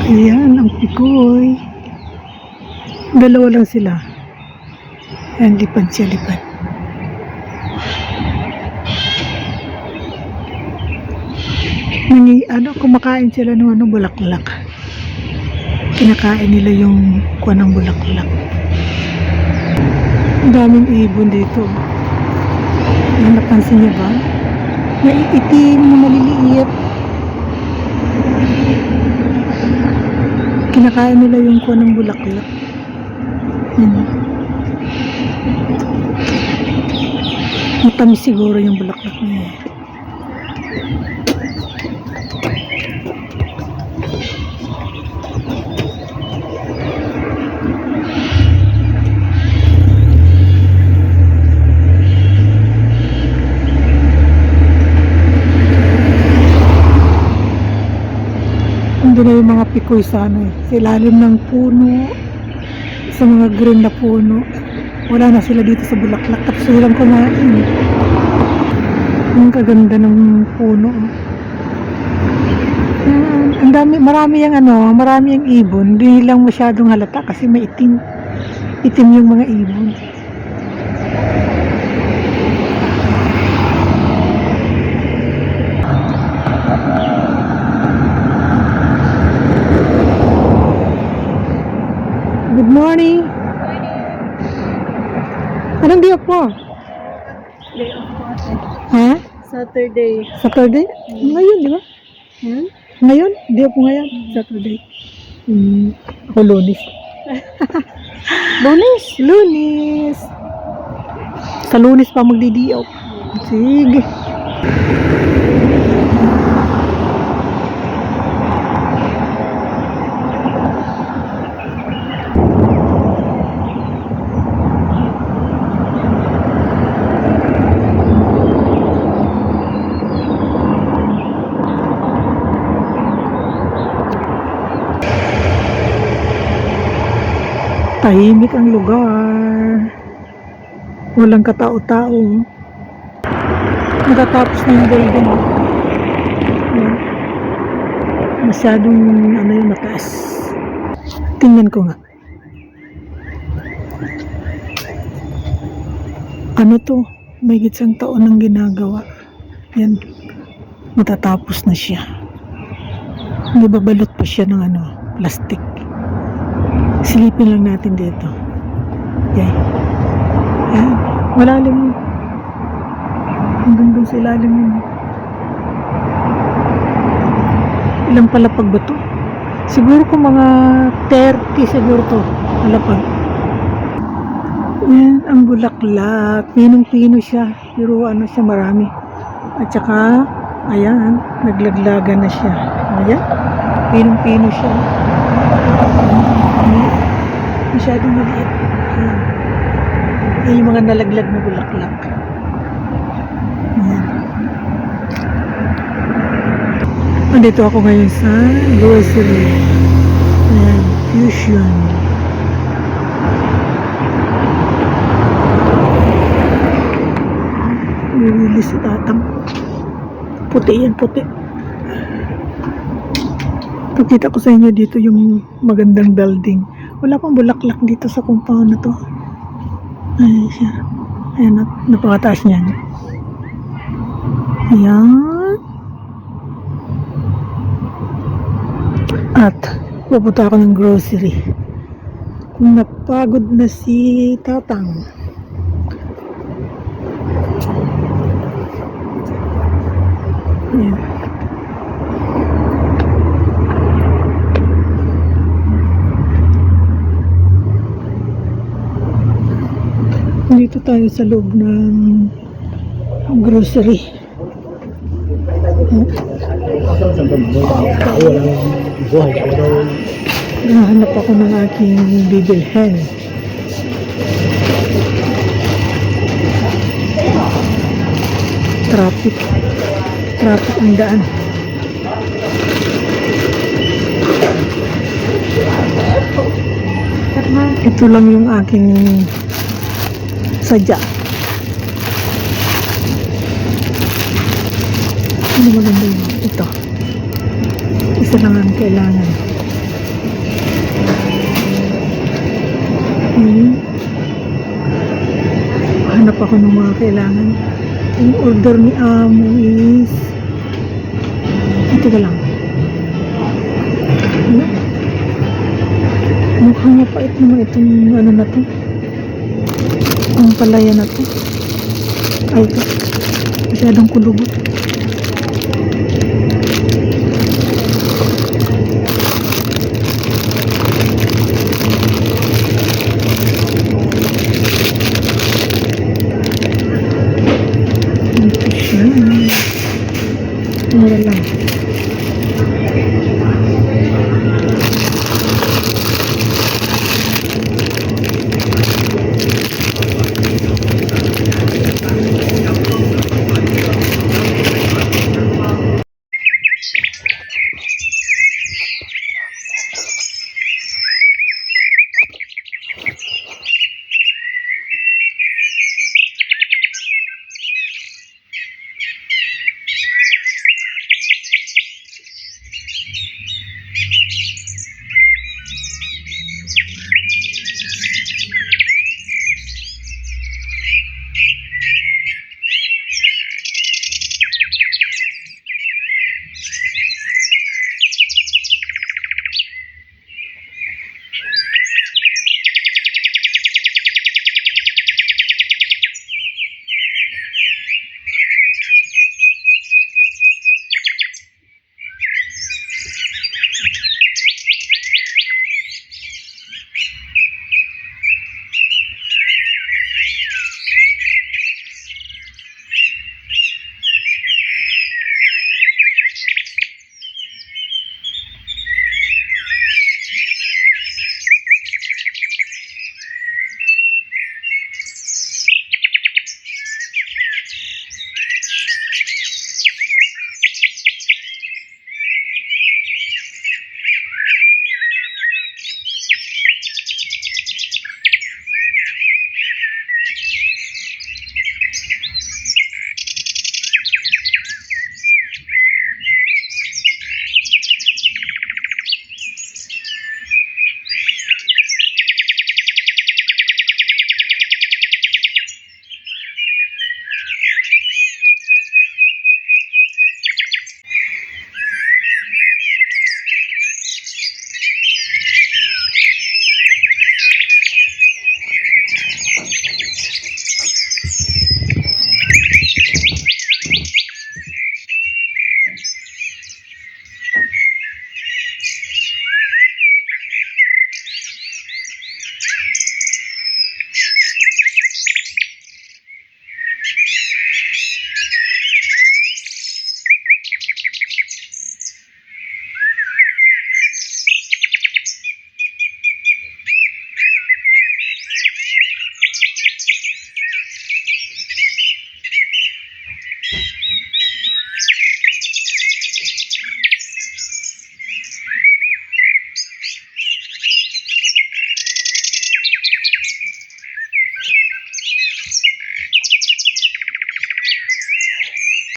Ayan, ang pikoy. Dalawa lang sila. Ayan, lipad siya, lipad. Kumakain sila ng bulaklak. Kinakain nila yung kuha ng bulaklak. Ang daming ibon dito. Ayan, napansin niya ba? May itim na maliliit. Kinakain nila yung kuha ng bulaklak. Matamis siguro yung bulaklak niya. Doon na yung mga pikoy sa sa ilalim ng puno, sa mga green na puno. Wala na sila dito sa bulaklak, tapos silang kumain. Ang kaganda ng puno. Ang dami, marami yung ibon. Hindi lang masyadong halata kasi may itim yung mga ibon. Good morning. Anong day off mo? Day off po. Ha? Saturday. Saturday? Ngayon, di ba? Ngayon? Day off mo ngayon? Saturday. Ako Lunes. Lunes. Sa Lunes pa magdi-day off. Sige. Tahimik ang lugar. Walang katao-tao. Natatapos na yung building. Ayan. Masyadong yung mataas. Tingnan ko nga. Ano to? May isang taon ang ginagawa. Yan. Matatapos na siya. Nababalot pa siya ng plastic. Silipin lang natin dito. Okay. Yan. Malalim yun. Hanggang doon sa ilalim yun. Ilang palapag ba to? Siguro kung mga 30 siguro to. Palapag. Yan. Ang bulaklak. Pinong-pino siya. Pero siya marami. At saka, ayan. Naglaglagan na siya. Ayan. Pinong-pino siya. Masyadong maliit. Yung mga nalaglag na bulaklak. Ayan. Andito ako ngayon sa grocery. Ayan, Fusion. Bibili si tatang. Puti yan, puti. Pakita ko sa inyo dito yung magandang building. Wala pang bulaklak dito sa compound na to. Ayan siya. Ayan, napakataas niyan. Ayan. At pupunta ako ng grocery. Napagod na si tatang. Ayan. Dito tayo sa loob ng grocery. Nahanap ako ng aking bibilhan. Traffic ang daan. Ito lang yung aking sadya. Ano maganda yun? Ito. Isa lang ang kailangan. Hanap ako ng mga kailangan. Yung order ni Amo is ito ka lang. Ano? Mukhang mapait naman itong ano na to. Ang palaya na to. Ay, ito. Masyadong kulubot. Ito siya. Mura lang.